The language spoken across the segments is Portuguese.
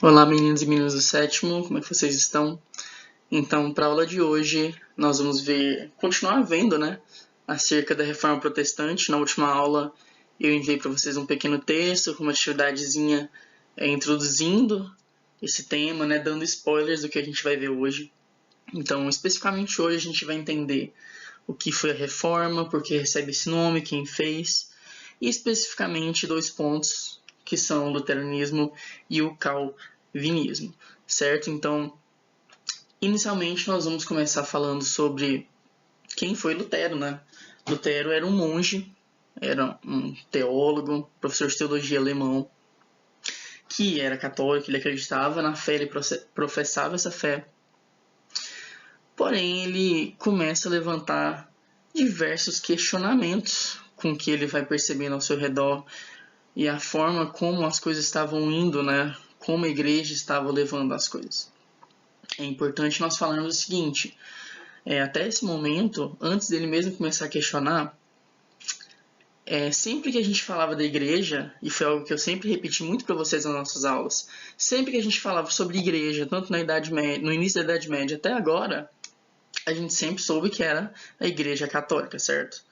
Olá, meninos e meninas do sétimo, como é que vocês estão? Então, para a aula de hoje, nós vamos continuar vendo, né, acerca da Reforma Protestante. Na última aula, eu enviei para vocês um pequeno texto com uma atividadezinha introduzindo esse tema, né, dando spoilers do que a gente vai ver hoje. Então, especificamente hoje, a gente vai entender o que foi a Reforma, por que recebe esse nome, quem fez, e especificamente 2 pontos, que são o luteranismo e o calvinismo, certo? Então, inicialmente nós vamos começar falando sobre quem foi Lutero, né? Lutero era um monge, era um teólogo, professor de teologia alemão, que era católico, ele acreditava na fé, ele professava essa fé. Porém, ele começa a levantar diversos questionamentos com que ele vai percebendo ao seu redor e a forma como as coisas estavam indo, né? Como a igreja estava levando as coisas. É importante nós falarmos o seguinte, até esse momento, antes dele mesmo começar a questionar, sempre que a gente falava da igreja, e foi algo que eu sempre repeti muito para vocês nas nossas aulas, sempre que a gente falava sobre igreja, tanto na Idade Média, no início da Idade Média até agora, a gente sempre soube que era a igreja católica, certo?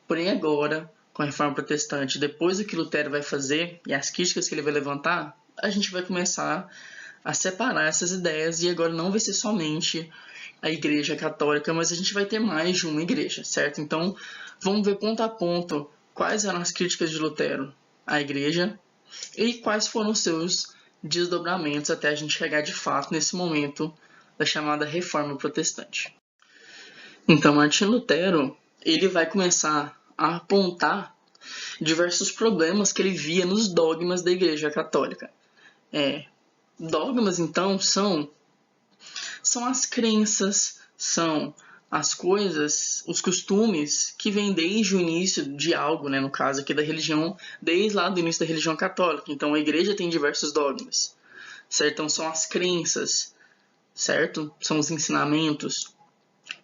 Porém agora, com a Reforma Protestante, depois do que Lutero vai fazer e as críticas que ele vai levantar, a gente vai começar a separar essas ideias e agora não vai ser somente a igreja católica, mas a gente vai ter mais de uma igreja, certo? Então, vamos ver ponto a ponto quais eram as críticas de Lutero à igreja e quais foram os seus desdobramentos até a gente chegar de fato nesse momento da chamada Reforma Protestante. Então, Martinho Lutero, ele vai começar a apontar diversos problemas que ele via nos dogmas da Igreja Católica. Dogmas, então, são as crenças, são as coisas, os costumes que vêm desde o início de algo, né, no caso aqui da religião, desde lá do início da religião católica. Então, a Igreja tem diversos dogmas, certo? Então, são as crenças, certo? São os ensinamentos.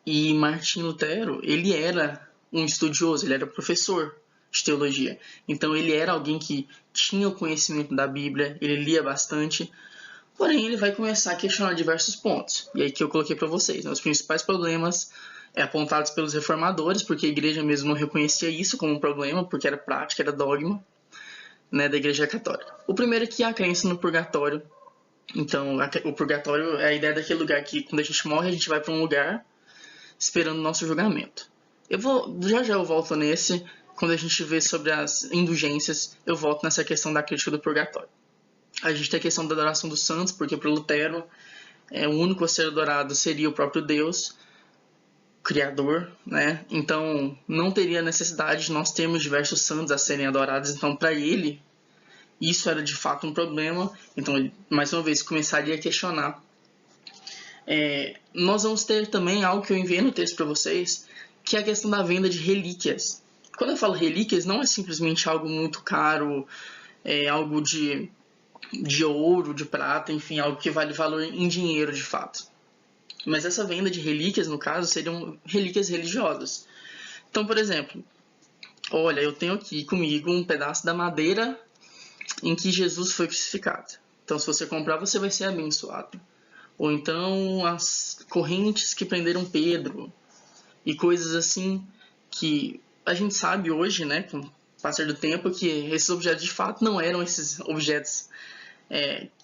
E Martim Lutero, ele era um estudioso, ele era professor de teologia. Então ele era alguém que tinha o conhecimento da Bíblia, ele lia bastante. Porém, ele vai começar a questionar diversos pontos. E aí que eu coloquei para vocês, né? Os principais problemas apontados pelos reformadores, porque a igreja mesmo não reconhecia isso como um problema, porque era prática, era dogma, né, da igreja católica. O primeiro é que a crença no purgatório. Então, o purgatório é a ideia daquele lugar que quando a gente morre, a gente vai para um lugar esperando o nosso julgamento. Já eu volto nesse, quando a gente vê sobre as indulgências, eu volto nessa questão da crítica do purgatório. A gente tem a questão da adoração dos santos, porque para Lutero, o único a ser adorado seria o próprio Deus, Criador, né? Então, não teria necessidade de nós termos diversos santos a serem adorados. Então, para ele, isso era de fato um problema. Então, ele, mais uma vez, começaria a questionar. Nós vamos ter também algo que eu enviei no texto para vocês, que é a questão da venda de relíquias. Quando eu falo relíquias, não é simplesmente algo muito caro, algo de ouro, de prata, enfim, algo que vale valor em dinheiro de fato. Mas essa venda de relíquias, no caso, seriam relíquias religiosas. Então, por exemplo, olha, eu tenho aqui comigo um pedaço da madeira em que Jesus foi crucificado. Então, se você comprar, você vai ser abençoado. Ou então as correntes que prenderam Pedro e coisas assim que a gente sabe hoje, né, com o passar do tempo, que esses objetos de fato não eram esses objetos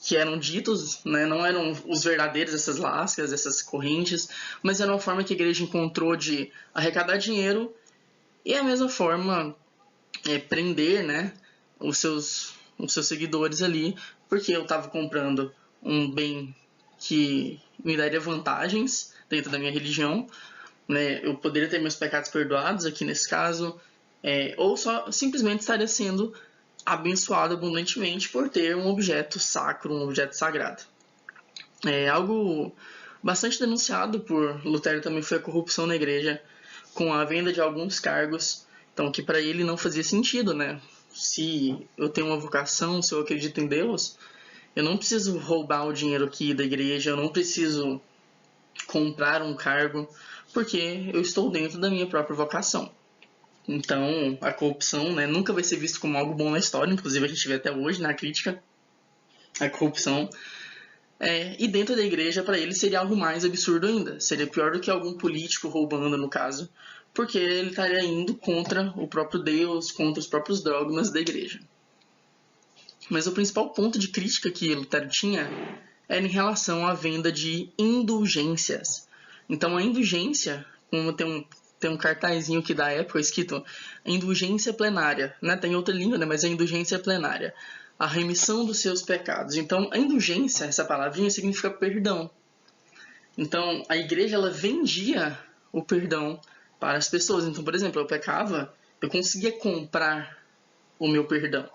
que eram ditos, né, não eram os verdadeiros, essas lascas, essas correntes, mas era uma forma que a igreja encontrou de arrecadar dinheiro e a mesma forma prender, né, os seus seguidores ali, porque eu estava comprando um bem que me daria vantagens dentro da minha religião, né? Eu poderia ter meus pecados perdoados aqui nesse caso, ou só simplesmente estaria sendo abençoado abundantemente por ter um objeto sacro, um objeto sagrado. Algo bastante denunciado por Lutero também foi a corrupção na igreja, com a venda de alguns cargos, então que para ele não fazia sentido, né? Se eu tenho uma vocação, se eu acredito em Deus, eu não preciso roubar o dinheiro aqui da igreja, eu não preciso comprar um cargo, porque eu estou dentro da minha própria vocação. Então, a corrupção, né, nunca vai ser visto como algo bom na história, inclusive a gente vê até hoje na crítica a corrupção. E dentro da igreja, para ele, seria algo mais absurdo ainda. Seria pior do que algum político roubando, no caso, porque ele estaria indo contra o próprio Deus, contra os próprios dogmas da igreja. Mas o principal ponto de crítica que Lutero tinha era em relação à venda de indulgências. Então, a indulgência, como tem um cartazinho aqui da época escrito indulgência plenária, né? Tem outra língua, né? Mas é indulgência plenária. A remissão dos seus pecados. Então, a indulgência, essa palavrinha, significa perdão. Então, a igreja, ela vendia o perdão para as pessoas. Então, por exemplo, eu pecava, eu conseguia comprar o meu perdão,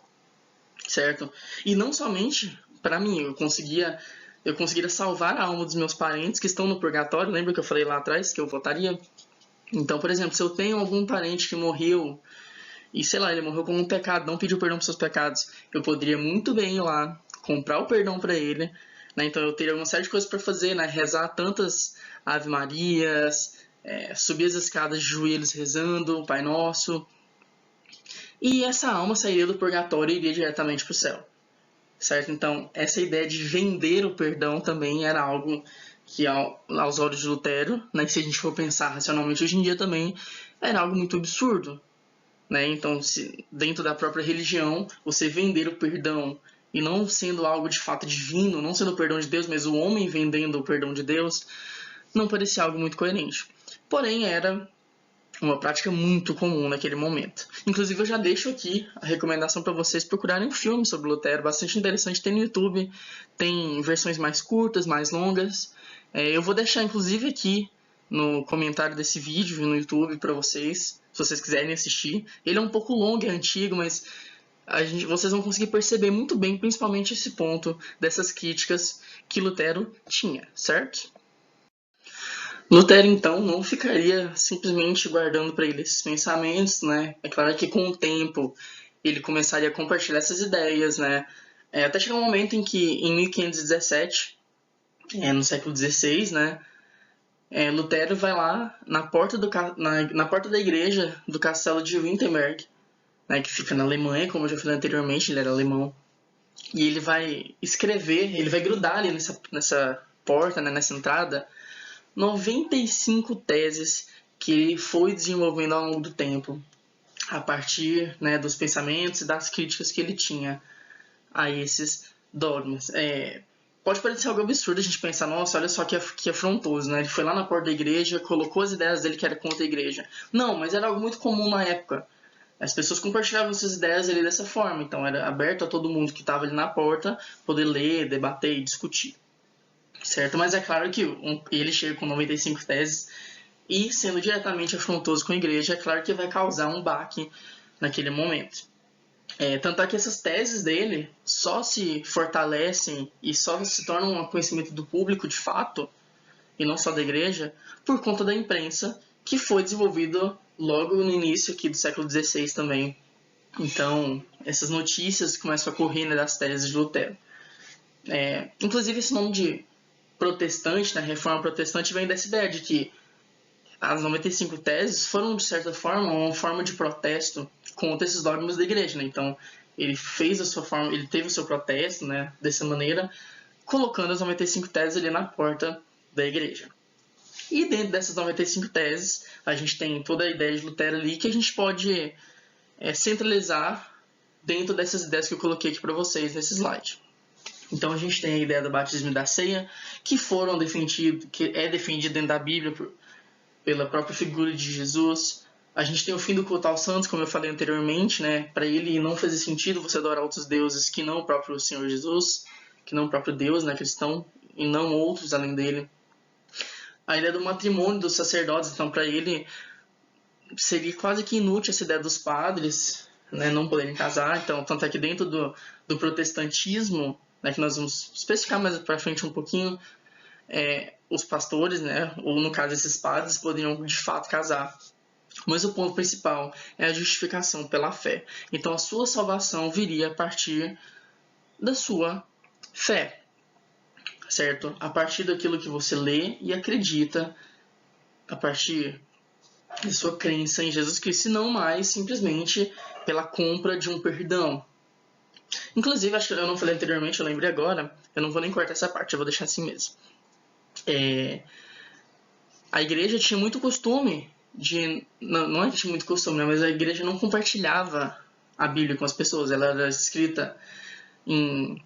certo? E não somente para mim, eu conseguiria salvar a alma dos meus parentes que estão no purgatório. Lembra que eu falei lá atrás que eu votaria? Então, por exemplo, se eu tenho algum parente que morreu e, sei lá, ele morreu com um pecado, não pediu perdão por seus pecados, eu poderia muito bem ir lá, comprar o perdão para ele, né? Então eu teria uma série de coisas para fazer, né? Rezar tantas Ave Marias, subir as escadas de joelhos rezando o Pai Nosso, e essa alma sairia do purgatório e iria diretamente para o céu, certo? Então, essa ideia de vender o perdão também era algo que, aos olhos de Lutero, né, se a gente for pensar racionalmente hoje em dia também, era algo muito absurdo, né? Então, se dentro da própria religião, você vender o perdão e não sendo algo de fato divino, não sendo o perdão de Deus, mas o homem vendendo o perdão de Deus, não parecia algo muito coerente. Porém, era uma prática muito comum naquele momento. Inclusive, eu já deixo aqui a recomendação para vocês procurarem um filme sobre Lutero, bastante interessante, tem no YouTube, tem versões mais curtas, mais longas. Eu vou deixar, inclusive, aqui no comentário desse vídeo no YouTube para vocês, se vocês quiserem assistir. Ele é um pouco longo, é antigo, mas vocês vão conseguir perceber muito bem, principalmente esse ponto dessas críticas que Lutero tinha, certo? Lutero, então, não ficaria simplesmente guardando para ele esses pensamentos, né? É claro que com o tempo ele começaria a compartilhar essas ideias, né? Até chegar um momento em que, em 1517, no século XVI, né? Lutero vai lá na porta, na porta da igreja do castelo de Wittenberg, né? Que fica na Alemanha, como eu já falei anteriormente, ele era alemão. E ele vai escrever, ele vai grudar ali nessa porta, né? Nessa entrada, 95 teses que ele foi desenvolvendo ao longo do tempo, a partir, né, dos pensamentos e das críticas que ele tinha a esses dogmas. Pode parecer algo absurdo a gente pensar, nossa, olha só que afrontoso, né? Ele foi lá na porta da igreja, colocou as ideias dele que era contra a igreja. Não, mas era algo muito comum na época. As pessoas compartilhavam suas ideias ali dessa forma, então era aberto a todo mundo que estava ali na porta poder ler, debater e discutir. Certo? Mas é claro que ele chega com 95 teses e, sendo diretamente afrontoso com a igreja, é claro que vai causar um baque naquele momento. Tanto é que essas teses dele só se fortalecem e só se tornam um conhecimento do público de fato, e não só da igreja, por conta da imprensa, que foi desenvolvida logo no início aqui do século XVI também. Então, essas notícias começam a correr, né, das teses de Lutero. Inclusive, esse nome de protestante, né, reforma protestante, vem dessa ideia de que as 95 teses foram, de certa forma, uma forma de protesto contra esses dogmas da igreja, né? Então, ele fez a sua forma, ele teve o seu protesto, né, dessa maneira, colocando as 95 teses ali na porta da igreja. E dentro dessas 95 teses, a gente tem toda a ideia de Lutero ali que a gente pode centralizar dentro dessas ideias que eu coloquei aqui para vocês nesse slide. Então a gente tem a ideia do batismo e da ceia, que é defendido dentro da Bíblia pela própria figura de Jesus. A gente tem o fim do culto aos santos, como eu falei anteriormente, né? Para ele não fazia sentido você adorar outros deuses que não o próprio Senhor Jesus, que não o próprio Deus, né, cristão, e não outros além dele. A ideia do matrimônio dos sacerdotes, então para ele seria quase que inútil essa ideia dos padres, né, não poderem casar. Então, tanto é que dentro do protestantismo, né, que nós vamos especificar mais para frente um pouquinho, os pastores, né, ou no caso esses padres, poderiam de fato casar. Mas o ponto principal é a justificação pela fé. Então a sua salvação viria a partir da sua fé, certo? A partir daquilo que você lê e acredita, a partir da sua crença em Jesus Cristo, e não mais simplesmente pela compra de um perdão. Inclusive, acho que eu não falei anteriormente, eu lembrei agora, eu não vou nem cortar essa parte, eu vou deixar assim mesmo. A igreja tinha muito costume de... Não é que tinha muito costume, né? Mas a igreja não compartilhava a Bíblia com as pessoas. Ela era escrita em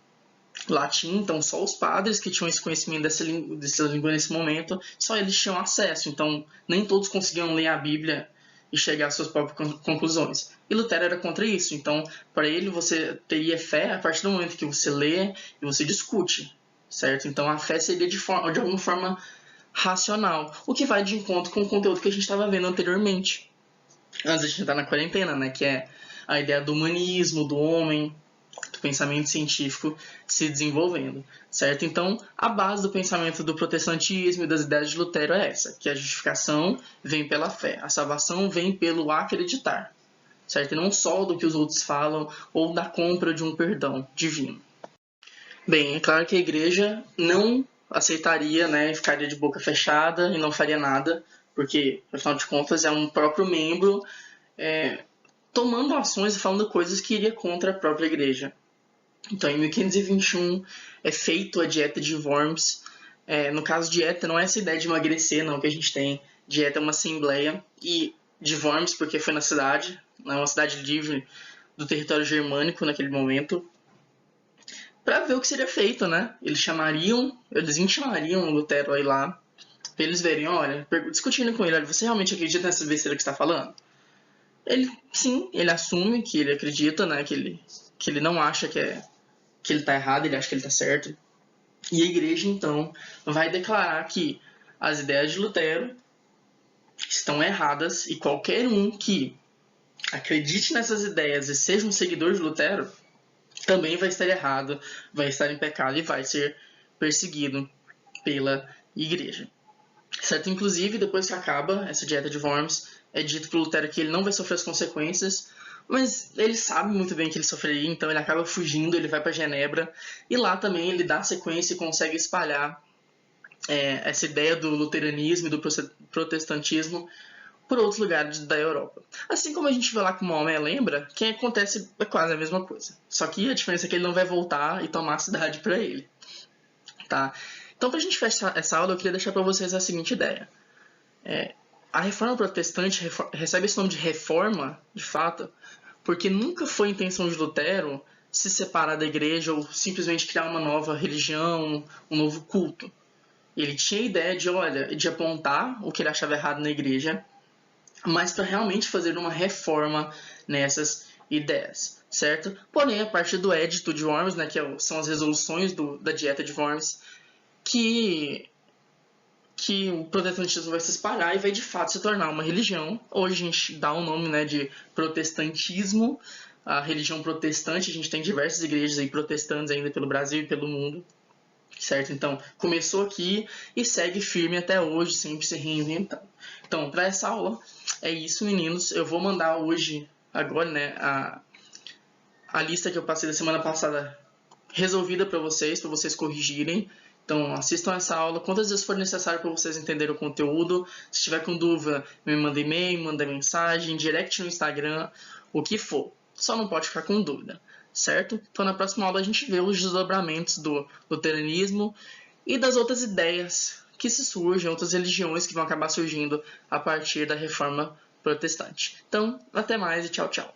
latim, então só os padres que tinham esse conhecimento dessa língua nesse momento, só eles tinham acesso. Então, nem todos conseguiam ler a Bíblia e chegar às suas próprias conclusões. E Lutero era contra isso. Então, para ele, você teria fé a partir do momento que você lê e você discute, certo? Então, a fé seria de alguma forma racional, o que vai de encontro com o conteúdo que a gente estava vendo anteriormente, antes de a gente entrar na quarentena, né? Que é a ideia do humanismo, do homem, do pensamento científico se desenvolvendo, certo? Então, a base do pensamento do protestantismo e das ideias de Lutero é essa, que a justificação vem pela fé, a salvação vem pelo acreditar, certo? E não só do que os outros falam ou da compra de um perdão divino. Bem, é claro que a igreja não aceitaria, né, ficaria de boca fechada e não faria nada, porque, afinal de contas, é um próprio membro tomando ações e falando coisas que iria contra a própria igreja. Então, em 1521 é feito a dieta de Worms. No caso, dieta não é essa ideia de emagrecer, não, que a gente tem. Dieta é uma assembleia, e de Worms, porque foi na cidade, uma cidade livre do território germânico naquele momento, para ver o que seria feito, né? Eles intimariam o Lutero aí lá, pra eles verem, olha, discutindo com ele, olha, você realmente acredita nessa besteira que você está falando? Sim, ele assume que ele acredita, né, que ele não acha que ele está errado, ele acha que ele está certo. E a igreja, então, vai declarar que as ideias de Lutero estão erradas e qualquer um que acredite nessas ideias e seja um seguidor de Lutero também vai estar errado, vai estar em pecado e vai ser perseguido pela igreja. Certo? Inclusive, depois que acaba essa dieta de Worms, é dito para Lutero que ele não vai sofrer as consequências, mas ele sabe muito bem que ele sofreria, então ele acaba fugindo, ele vai para Genebra, e lá também ele dá sequência e consegue espalhar essa ideia do luteranismo e do protestantismo por outros lugares da Europa. Assim como a gente vê lá com Maomé, lembra? Que acontece quase a mesma coisa. Só que a diferença é que ele não vai voltar e tomar a cidade para ele. Tá? Então, para a gente fechar essa aula, eu queria deixar para vocês a seguinte ideia. A reforma protestante recebe esse nome de reforma, de fato, porque nunca foi a intenção de Lutero se separar da igreja ou simplesmente criar uma nova religião, um novo culto. Ele tinha a ideia de apontar o que ele achava errado na igreja, mas para realmente fazer uma reforma nessas ideias, certo? Porém, a partir do Edito de Worms, né, que são as resoluções da Dieta de Worms, que o protestantismo vai se espalhar e vai de fato se tornar uma religião. Hoje a gente dá o nome, né, de protestantismo, a religião protestante. A gente tem diversas igrejas aí protestantes ainda pelo Brasil e pelo mundo, certo? Então, começou aqui e segue firme até hoje, sempre se reinventando. Então, para essa aula, é isso, meninos. Eu vou mandar hoje, agora, né, a lista que eu passei da semana passada resolvida para vocês corrigirem. Então, assistam essa aula quantas vezes for necessário para vocês entenderem o conteúdo. Se tiver com dúvida, me manda e-mail, manda mensagem, direct no Instagram, o que for. Só não pode ficar com dúvida, certo? Então, na próxima aula, a gente vê os desdobramentos do luteranismo e das outras ideias que se surgem, outras religiões que vão acabar surgindo a partir da reforma protestante. Então, até mais e tchau, tchau.